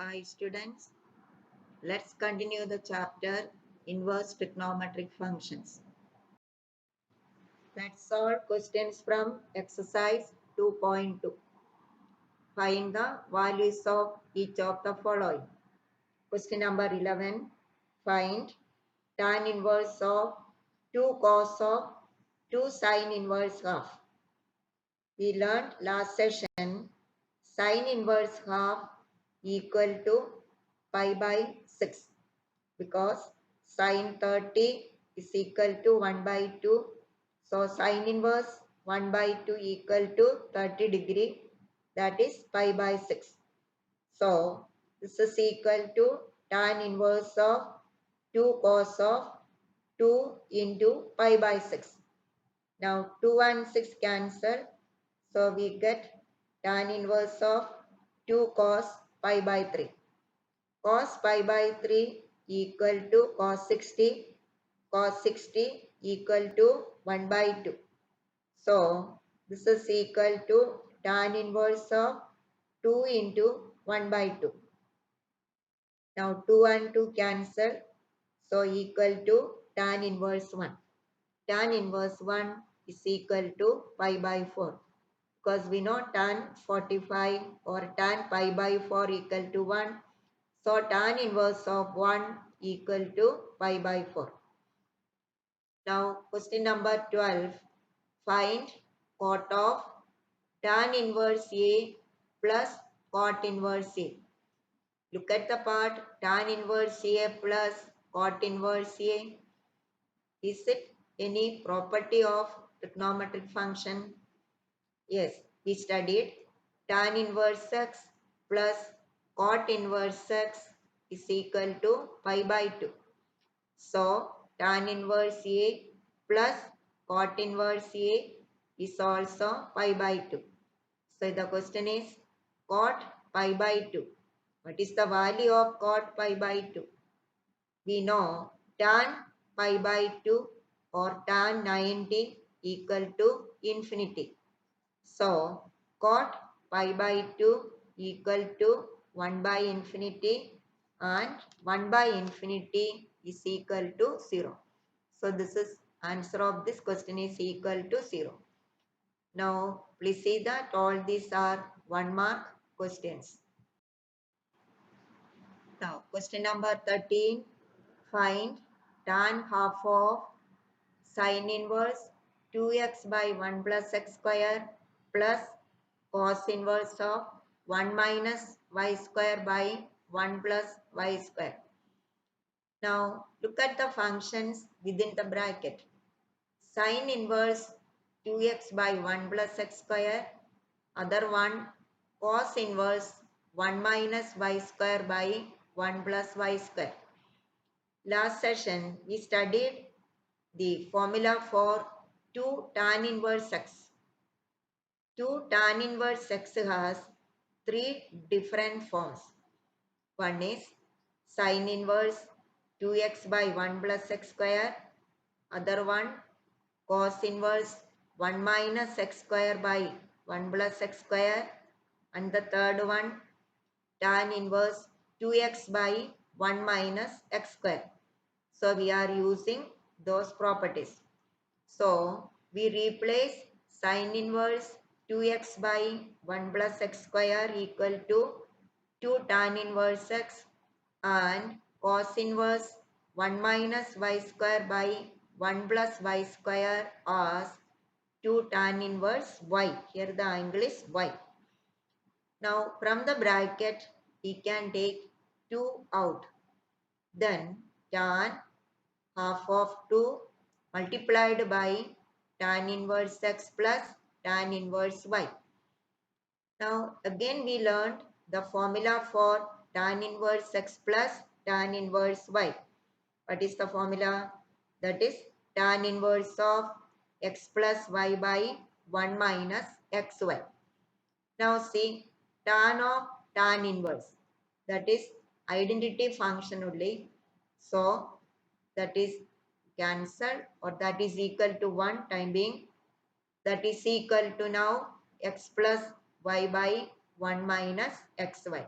Hi students, let's continue the chapter Inverse Trigonometric Functions. Let's solve questions from exercise 2.2. Find the values of each of the following. Question number 11. Find tan inverse of 2 cos of 2 sin inverse half. We learned last session sin inverse half equal to pi by 6. Because sine 30 is equal to 1 by 2. So sine inverse 1 by 2 equal to 30 degree, that is pi by 6. So this is equal to tan inverse of 2 cos of 2 into pi by 6. Now 2 and 6 cancel. So we get tan inverse of 2 cos pi by 3. Cos pi by 3 equal to cos 60. Cos 60 equal to 1 by 2. So this is equal to tan inverse of 2 into 1 by 2. Now 2 and 2 cancel. So equal to tan inverse 1. Tan inverse 1 is equal to pi by 4. Because we know tan 45 or tan pi by 4 equal to 1. So tan inverse of 1 equal to pi by 4. Now question number 12. Find cot of tan inverse A plus cot inverse A. Look at the part tan inverse A plus cot inverse A. Is it any property of trigonometric function? Yes, we studied tan inverse x plus cot inverse x is equal to pi by 2. So tan inverse A plus cot inverse A is also pi by 2. So the question is cot pi by 2. What is the value of cot pi by 2? We know tan pi by 2 or tan 90 equal to infinity. So cot pi by 2 equal to 1 by infinity and 1 by infinity is equal to 0. So this is answer of this question is equal to 0. Now please see that all these are 1 mark questions. Now question number 13. Find tan half of sin inverse 2x by 1 plus x square plus cos inverse of 1 minus y square by 1 plus y square. Now look at the functions within the bracket. Sin inverse 2x by 1 plus x square. Other one cos inverse 1 minus y square by 1 plus y square. Last session we studied the formula for 2 tan inverse x. 2 tan inverse x has 3 different forms. One is sin inverse 2x by 1 plus x square. Other one cos inverse 1 minus x square by 1 plus x square. And the third one tan inverse 2x by 1 minus x square. So we are using those properties. So we replace sin inverse 2x by 1 plus x square equal to 2 tan inverse x and cos inverse 1 minus y square by 1 plus y square as 2 tan inverse y. Here the angle is y. Now from the bracket we can take 2 out. Then tan half of 2 multiplied by tan inverse x plus tan inverse y. Now again we learned the formula for tan inverse x plus tan inverse y. What is the formula? That is tan inverse of x plus y by 1 minus xy. Now see tan of tan inverse, that is identity function only. So that is cancelled or that is equal to 1 time being. That is equal to now x plus y by 1 minus xy.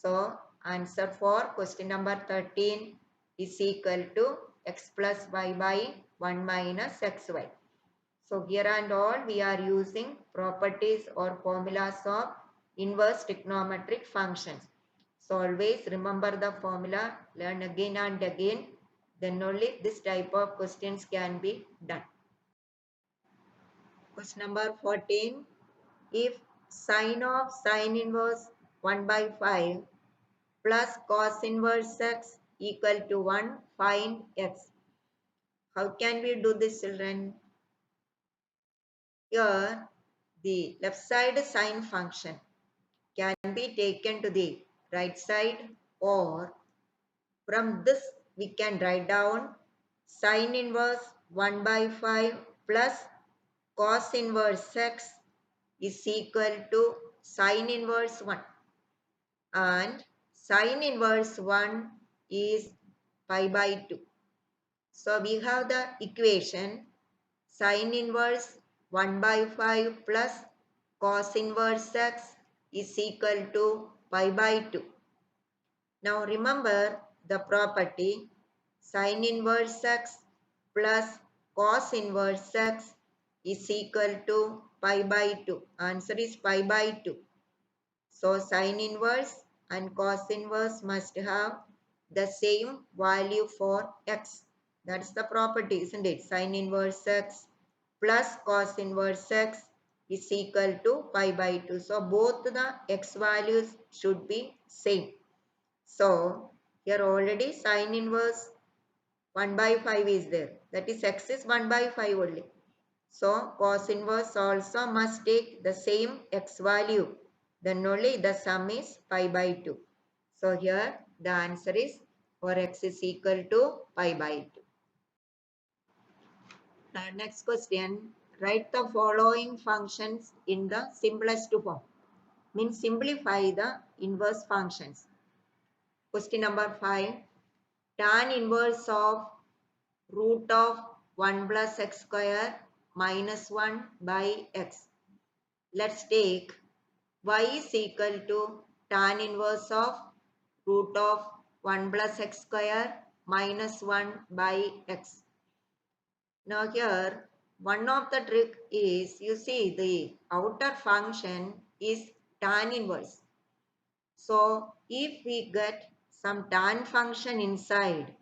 So Answer for question number 13 is equal to x plus y by 1 minus xy. So here and all we are using properties or formulas of inverse trigonometric functions. So always remember the formula, learn again and again, then only this type of questions can be done. Question number 14. If sine of sine inverse 1 by 5 plus cos inverse x equal to 1, find x. How can we do this, children? Here, the left side sine function can be taken to the right side, or from this we can write down sine inverse 1 by 5 plus cos inverse x is equal to sine inverse 1, and sine inverse 1 is pi by 2. So we have the equation sine inverse 1 by 5 plus cos inverse x is equal to pi by 2. Now remember the property sine inverse x plus cos inverse x is equal to pi by 2. Answer is pi by 2. So sine inverse and cos inverse must have the same value for x. That's the property, isn't it? Sine inverse x plus cos inverse x is equal to pi by 2. So both the x values should be same. So here already sine inverse 1 by 5 is there. That is x is 1 by 5 only. So cos inverse also must take the same x value. Then only the sum is pi by 2. So here the answer is for x is equal to pi by 2. Now next question. Write the following functions in the simplest form. Means simplify the inverse functions. Question number 5. Tan inverse of root of 1 plus x square minus 1 by x. Let's take y is equal to tan inverse of root of 1 plus x square minus 1 by x. Now here one of the trick is, you see the outer function is tan inverse. So if we get some tan function inside,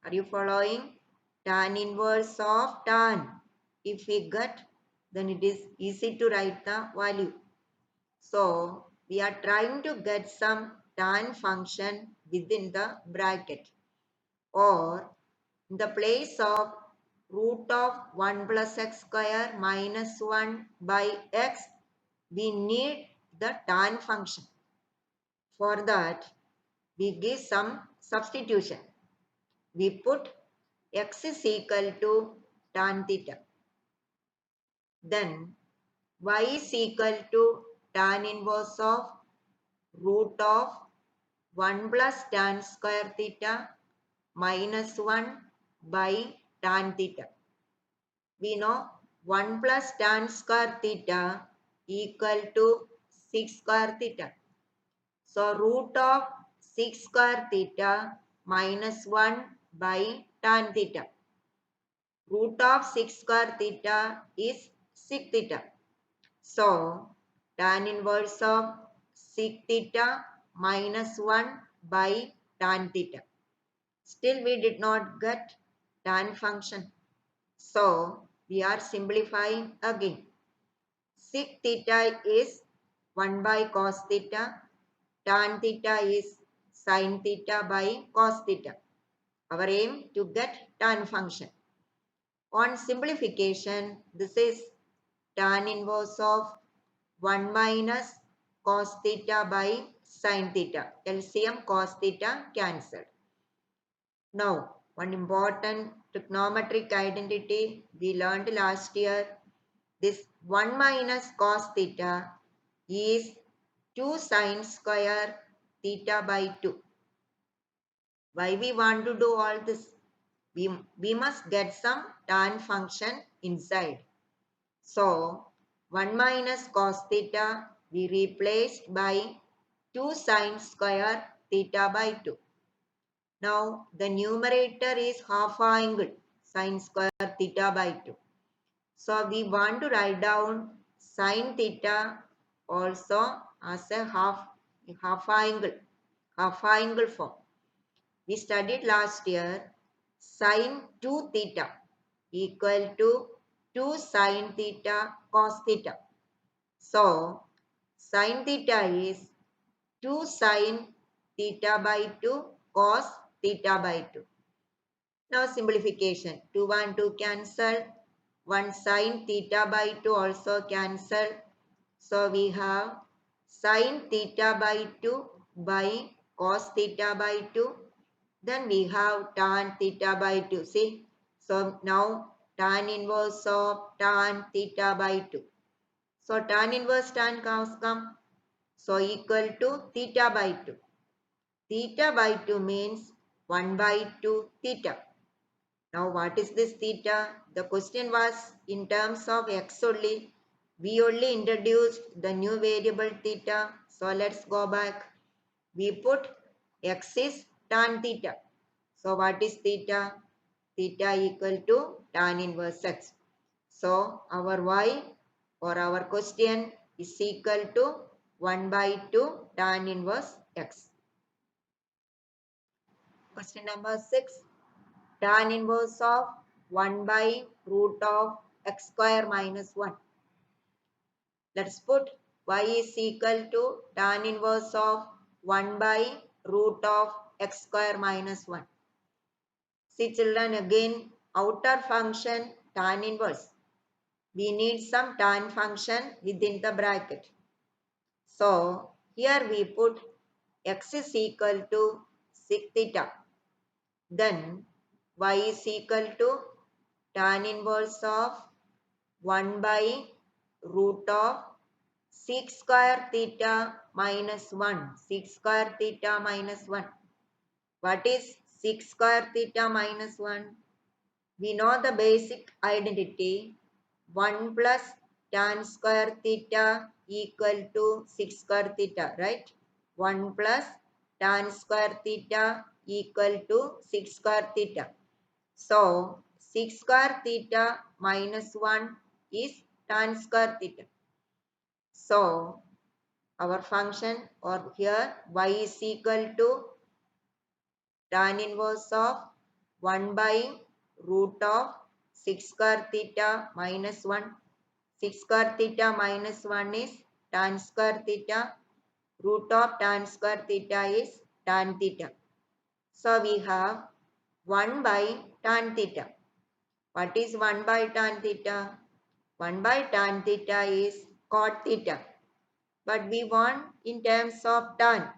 are you following? Tan inverse of tan. If we get, then it is easy to write the value. So we are trying to get some tan function within the bracket, or in the place of root of 1 plus x square minus 1 by x, we need the tan function. For that, we give some substitution. We put x is equal to tan theta. Then y is equal to tan inverse of root of 1 plus tan square theta minus 1 by tan theta. We know 1 plus tan square theta equal to 6 square theta. So root of 6 square theta minus 1 by tan theta. Root of 6 square theta is 6 theta. So tan inverse of 6 theta minus 1 by tan theta. Still we did not get tan function. So we are simplifying again. 6 theta is 1 by cos theta. Tan theta is sin theta by cos theta. Our aim to get tan function. On simplification, this is tan inverse of 1 minus cos theta by sin theta. LCM cos theta cancelled. Now, one important trigonometric identity we learned last year. This 1 minus cos theta is 2 sin square theta by 2. Why we want to do all this? We must get some tan function inside. So 1 minus cos theta we replaced by 2 sin square theta by 2. Now the numerator is half angle sine square theta by 2. So we want to write down sine theta also as a half angle form. We studied last year sine 2 theta equal to 2 sine theta cos theta. So sine theta is 2 sine theta by 2 cos theta by 2. Now simplification. 2 and 2 cancel. 1 sine theta by 2 also cancel. So we have sine theta by 2 by cos theta by 2. Then we have tan theta by 2. See? So now tan inverse of tan theta by 2. So tan inverse tan cos come. So equal to theta by 2. Theta by 2 means 1 by 2 theta. Now what is this theta? The question was in terms of x only. We only introduced the new variable theta. So let's go back. We put x is tan theta. So what is theta? Theta equal to tan inverse x. So our y or our question is equal to 1 by 2 tan inverse x. Question number 6. Tan inverse of 1 by root of x square minus 1. Let's put y is equal to tan inverse of 1 by root of x square minus 1. See children, again outer function tan inverse. We need some tan function within the bracket. So here we put x is equal to sec theta. Then y is equal to tan inverse of 1 by root of sec square theta minus 1. Sec square theta minus 1. What is sec square theta minus 1? We know the basic identity. 1 plus tan square theta equal to sec square theta, right? 1 plus tan square theta equal to sec square theta. So sec square theta minus 1 is tan square theta. So our function or here y is equal to tan inverse of 1 by root of sec square theta minus 1. Sec square theta minus 1 is tan square theta. Root of tan square theta is tan theta. So we have 1 by tan theta. What is 1 by tan theta? 1 by tan theta is cot theta. But we want in terms of tan.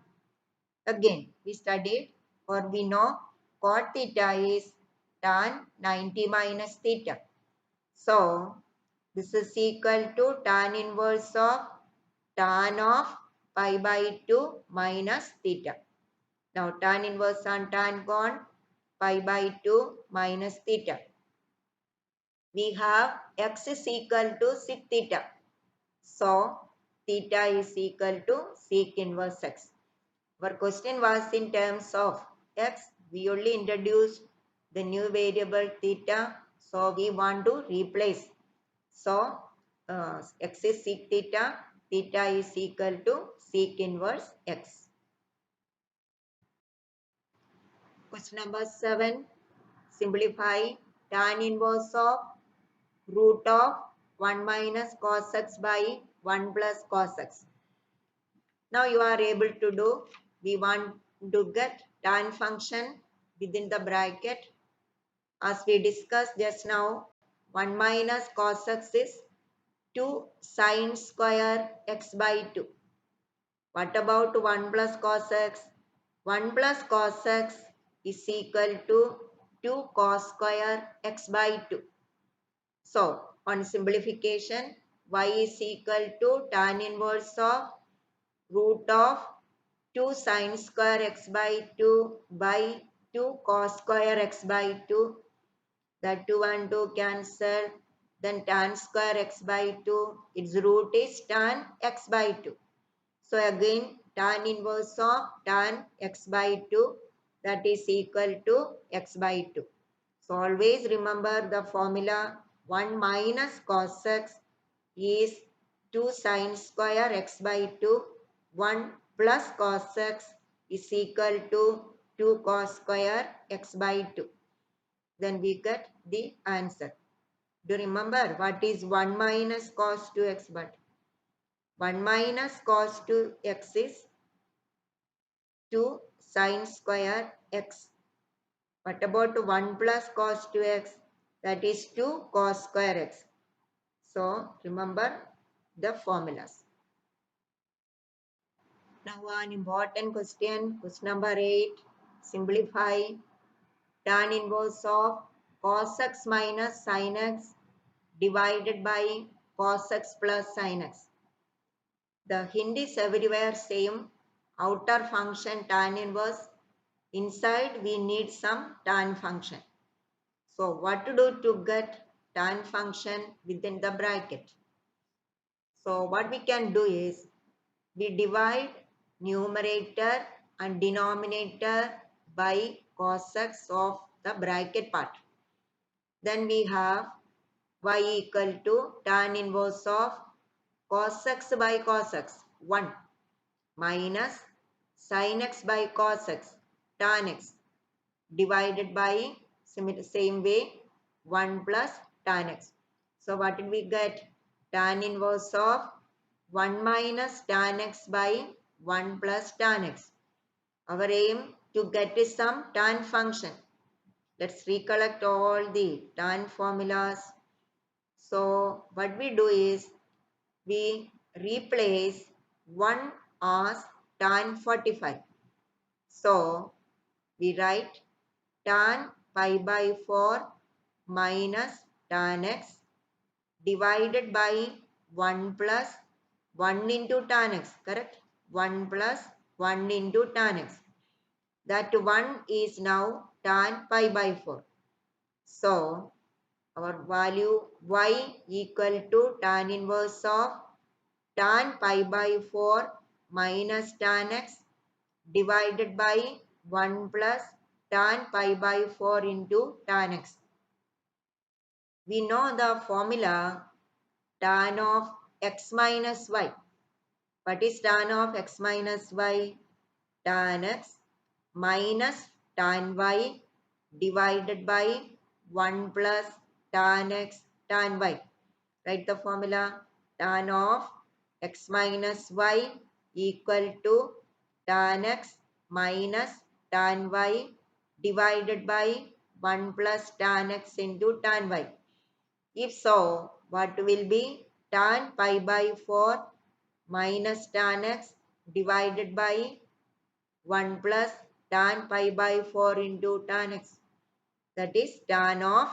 Again, we studied or we know cot theta is tan 90 minus theta. So, this is equal to tan inverse of tan of pi by 2 minus theta. Now, tan inverse and tan gone, pi by 2 minus theta. We have x is equal to sec theta. So, theta is equal to sec inverse x. Our question was in terms of x. We only introduced the new variable theta. So, we want to replace. So, x is sec theta. Theta is equal to sec inverse x. Question number 7. Simplify tan inverse of root of 1 minus cos x by 1 plus cos x. Now you are able to do. We want to get tan function within the bracket. As we discussed just now, 1 minus cos x is 2 sine square x by 2. What about 1 plus cos x? 1 plus cos x is equal to 2 cos square x by 2. So, on simplification, y is equal to tan inverse of root of 2 sine square x by 2 by 2 cos square x by 2. That 2 and 2 cancel. Then tan square x by 2. Its root is tan x by 2. So again tan inverse of tan x by 2, that is equal to x by 2. So always remember the formula 1 minus cos x is 2 sin square x by 2. 1 plus cos x is equal to 2 cos square x by 2. Then we get the answer. Do you remember what is 1 minus cos 2x? But 1 minus cos 2x is 2 sin square x. What about 1 plus cos 2x? That is 2 cos square x. So remember the formulas. Now an important question number 8. Simplify tan inverse of cos x minus sin x divided by cos x plus sin x. The hint is everywhere same. Outer function tan inverse. Inside we need some tan function. So what to do to get tan function within the bracket? So what we can do is we divide numerator and denominator by cos x of the bracket part. Then we have y equal to tan inverse of cos x by cos x 1 minus sin x by cos x tan x divided by same way 1 plus tan x. So what did we get? Tan inverse of 1 minus tan x by 1 plus tan x. Our aim to get is some tan function. Let's recollect all the tan formulas. So what we do is we replace 1 as tan 45. So we write tan pi by 4 minus tan x divided by 1 plus 1 into tan x, correct? 1 plus 1 into tan x. That 1 is now tan pi by 4. So our value y equal to tan inverse of tan pi by 4 minus tan x divided by 1 plus tan pi by 4 into tan x. We know the formula tan of x minus y. What is tan of x minus y? Tan x minus tan y divided by 1 plus tan x tan y. Write the formula tan of x minus y equal to tan x minus tan y divided by 1 plus tan x into tan y. If so, what will be tan pi by 4 minus tan x divided by 1 plus tan pi by 4 into tan x. That is tan of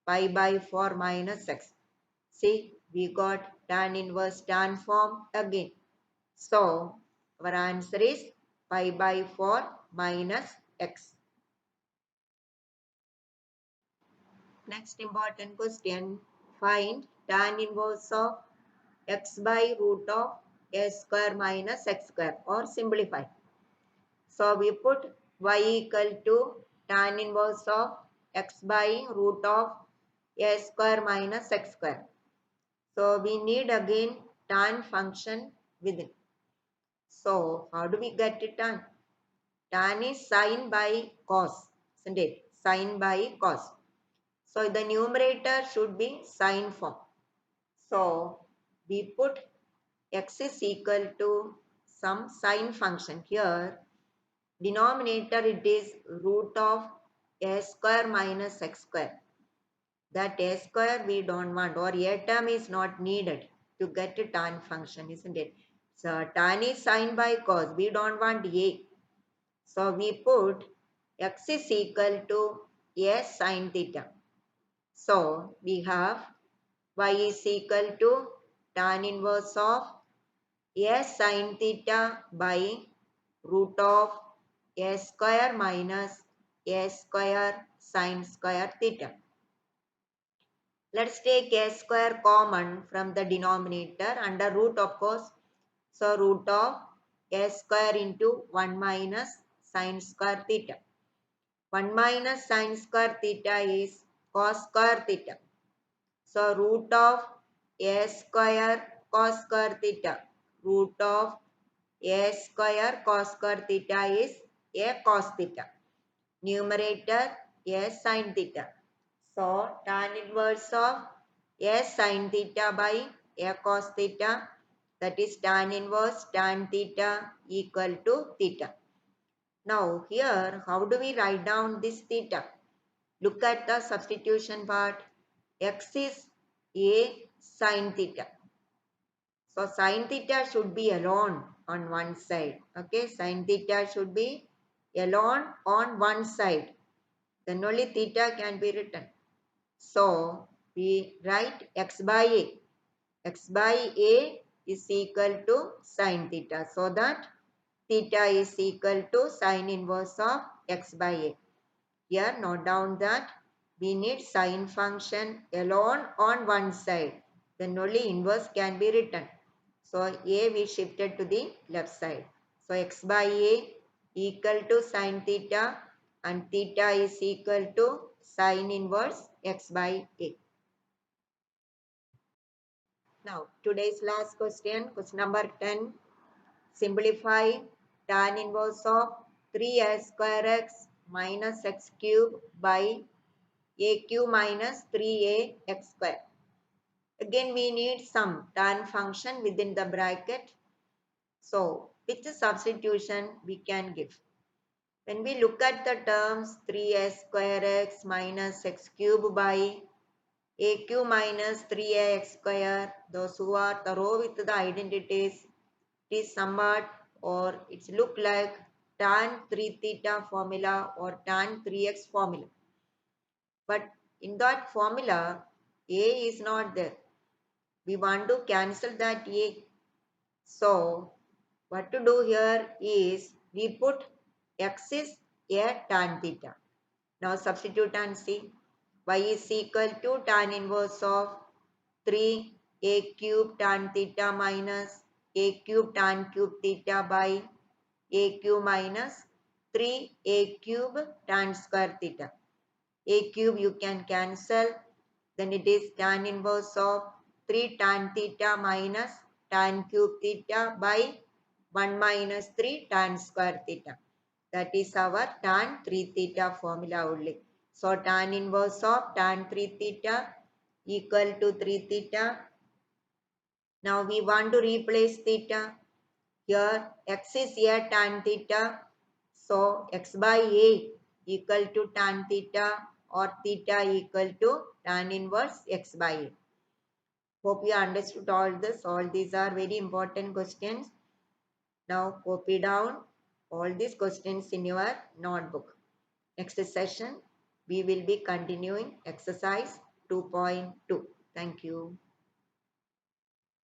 pi by 4 minus x. See, we got tan inverse tan form again. So, our answer is pi by 4 minus x. Next important question. Find tan inverse of x by root of a square minus x square, or simplify. So we put y equal to tan inverse of x by root of a square minus x square. So we need again tan function within. So how do we get it tan? Tan is sin by cos, isn't it? Sin by cos. So the numerator should be sin form. So we put x is equal to some sin function. Here denominator it is root of a square minus x square. That a square we don't want, or a term is not needed to get a tan function, isn't it? So tan is sin by cos. We don't want a. So we put x is equal to a sin theta. So we have y is equal to tan inverse of a sin theta by root of a square minus a square sin square theta. Let's take a square common from the denominator under root, of course. So root of a square into 1 minus sine square theta. 1 minus sine square theta is cos square theta. So root of a square cos square theta. Root of a square cos square theta is a cos theta. Numerator a sin theta. So tan inverse of a sin theta by a cos theta, that is tan inverse tan theta equal to theta. Now here how do we write down this theta? Look at the substitution part. X is a sin theta. So sin theta should be alone on one side. Okay, sin theta should be alone on one side. Then only theta can be written. So we write x by a. X by a is equal to sin theta. So that theta is equal to sin inverse of x by a. Here note down that we need sine function alone on one side. Then only inverse can be written. So a we shifted to the left side. So x by a equal to sine theta and theta is equal to sine inverse x by a. Now today's last question, question number 10. Simplify tan inverse of 3a square x minus x cube by aq minus 3a x square. Again we need some tan function within the bracket. So which substitution we can give? When we look at the terms 3a square x minus x cube by aq minus 3ax square, those who are thorough with the identities, it is somewhat or it's look like tan 3 theta formula or tan 3x formula. But in that formula, a is not there. We want to cancel that a. So what to do here is we put x is a tan theta. Now substitute and see. Y is equal to tan inverse of 3a cube tan theta minus a cube tan cube theta by a cube minus 3a cube tan square theta. A cube you can cancel. Then it is tan inverse of 3 tan theta minus tan cube theta by 1 minus 3 tan square theta. That is our tan 3 theta formula only. So tan inverse of tan 3 theta equal to 3 theta. Now we want to replace theta. Here x is a tan theta. So x by a equal to tan theta or theta equal to tan inverse x by a. Hope you understood all this. All these are very important questions. Now copy down all these questions in your notebook. Next session, we will be continuing exercise 2.2. Thank you.